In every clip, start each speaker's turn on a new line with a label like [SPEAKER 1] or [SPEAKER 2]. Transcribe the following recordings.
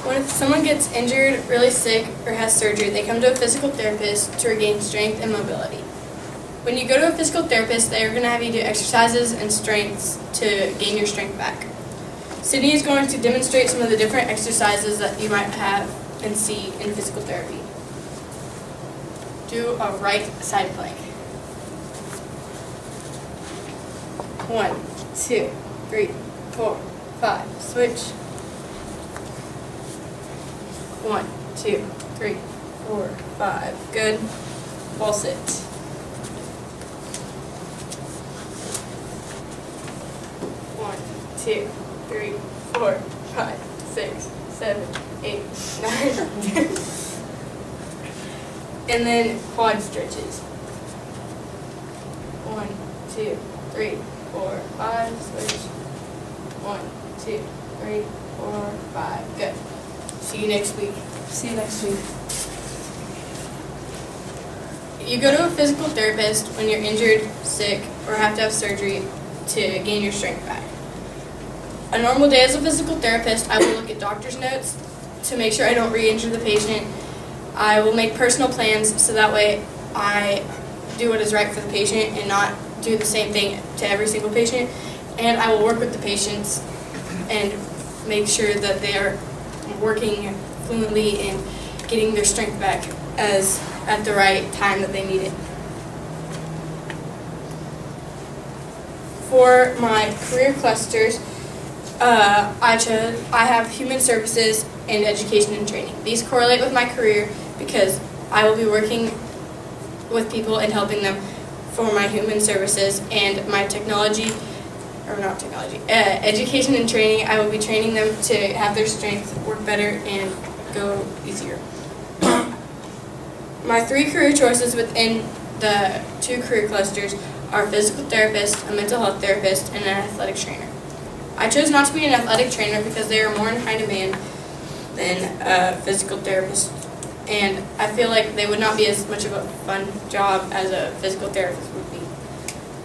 [SPEAKER 1] When someone gets injured, really sick, or has surgery, they come to a physical therapist to regain strength and mobility. When you go to a physical therapist, they are going to have you do exercises and strengths to gain your strength back. Sydney is going to demonstrate some of the different exercises that you might have and see in physical therapy. Do a right side plank. 1, 2, 3, 4, 5. Switch. 1, 2, 3, 4, 5. Good. Wall sit. 1, 2, 3, 4, 5, 6, 7, 8, 9, 10. And then quad stretches. 1, 2, 3, 4, 5. Switch. 1, 2, 3, 4, 5. Good. See you next week.
[SPEAKER 2] See you next week.
[SPEAKER 1] You go to a physical therapist when you're injured, sick, or have to have surgery to gain your strength back. A normal day as a physical therapist, I will look at doctor's notes to make sure I don't re-injure the patient. I will make personal plans so that way I do what is right for the patient and not do the same thing to every single patient. And I will work with the patients and make sure that they are working fluently and getting their strength back at the right time that they need it. For my career clusters, I have human services and education and training. These correlate with my career because I will be working with people and helping them for my human services, and my education and training, I will be training them to have their strength work better and go easier. My 3 career choices within the 2 career clusters are physical therapist, a mental health therapist, and an athletic trainer. I chose not to be an athletic trainer because they are more in high demand than a physical therapist, and I feel like they would not be as much of a fun job as a physical therapist would be.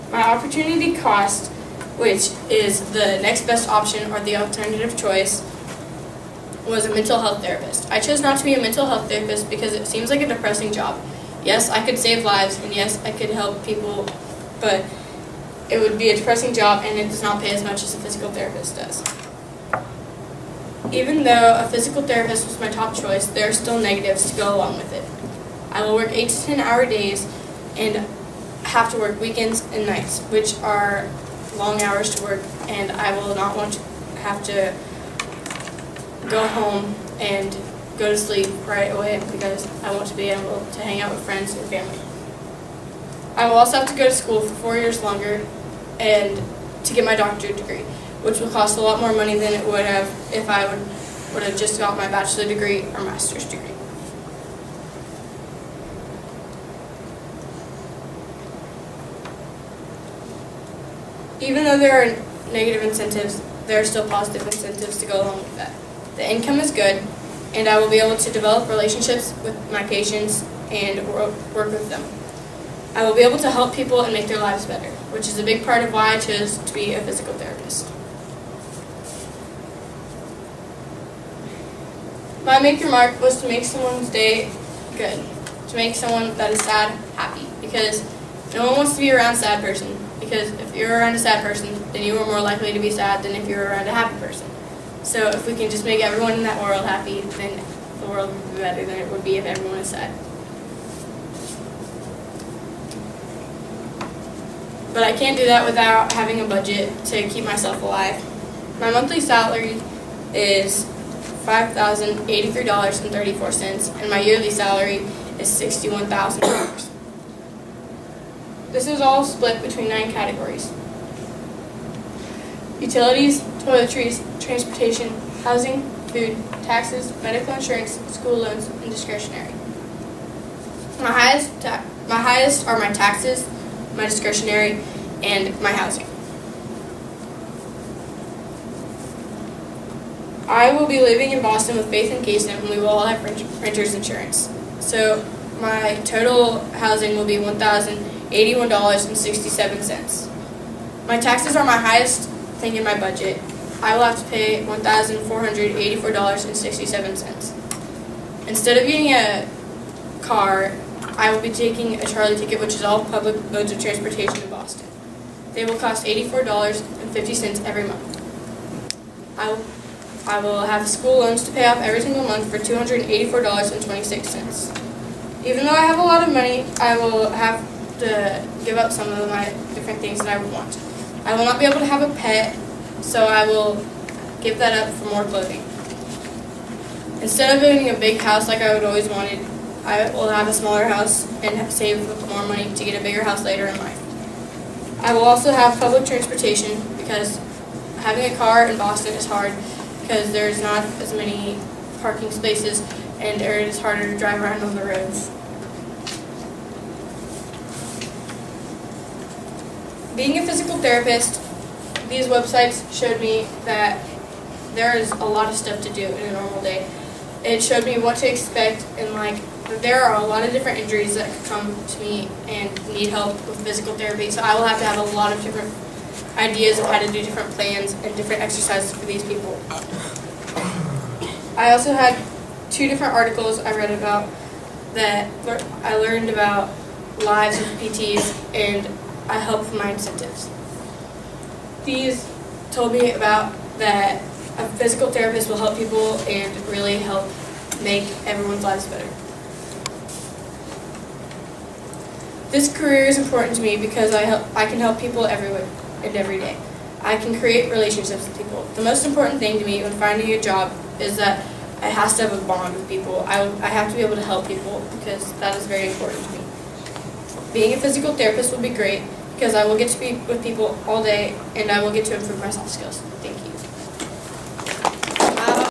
[SPEAKER 1] My opportunity cost, which is the next best option or the alternative choice, was a mental health therapist. I chose not to be a mental health therapist because it seems like a depressing job. Yes, I could save lives, and yes, I could help people, but it would be a depressing job and it does not pay as much as a physical therapist does. Even though a physical therapist was my top choice, there are still negatives to go along with it. I will work 8 to 10 hour days and have to work weekends and nights, which are long hours to work, and I will not want to have to go home and go to sleep right away because I want to be able to hang out with friends and family. I will also have to go to school for 4 years longer and to get my doctorate degree, which will cost a lot more money than it would have if I would have just got my bachelor degree or master's degree. Even though there are negative incentives, there are still positive incentives to go along with that. The income is good, and I will be able to develop relationships with my patients and work with them. I will be able to help people and make their lives better, which is a big part of why I chose to be a physical therapist. My major mark was to make someone's day good, to make someone that is sad happy, because no one wants to be around a sad person, because if you're around a sad person, then you are more likely to be sad than if you're around a happy person. So if we can just make everyone in that world happy, then the world would be better than it would be if everyone is sad. But I can't do that without having a budget to keep myself alive. My monthly salary is $5,083.34, and my yearly salary is $61,000. This is all split between 9 categories: utilities, toiletries, transportation, housing, food, taxes, medical insurance, school loans, and discretionary. My highest are my taxes, my discretionary, and my housing. I will be living in Boston with Faith and Kason, and we will all have renter's insurance. So my total housing will be $1,081.67. My taxes are my highest thing in my budget. I will have to pay $1,484.67. Instead of getting a car, I will be taking a Charlie ticket, which is all public modes of transportation in Boston. They will cost $84.50 every month. I will have school loans to pay off every single month for $284.26. Even though I have a lot of money, I will have to give up some of my different things that I would want. I will not be able to have a pet, so I will give that up for more clothing. Instead of owning a big house like I would always wanted, I will have a smaller house and save more money to get a bigger house later in life. I will also have public transportation because having a car in Boston is hard because there's not as many parking spaces and it is harder to drive around on the roads. Being a physical therapist, these websites showed me that there is a lot of stuff to do in a normal day. It showed me what to expect and there are a lot of different injuries that could come to me and need help with physical therapy. So I will have to have a lot of different ideas of how to do different plans and different exercises for these people. I also had 2 different articles I read about that I learned about lives with PTs and I helped with my incentives. These told me about that a physical therapist will help people and really help make everyone's lives better. This career is important to me because I can help people everywhere and every day. I can create relationships with people. The most important thing to me when finding a job is that it has to have a bond with people. I have to be able to help people because that is very important to me. Being a physical therapist will be great because I will get to be with people all day and I will get to improve my soft skills.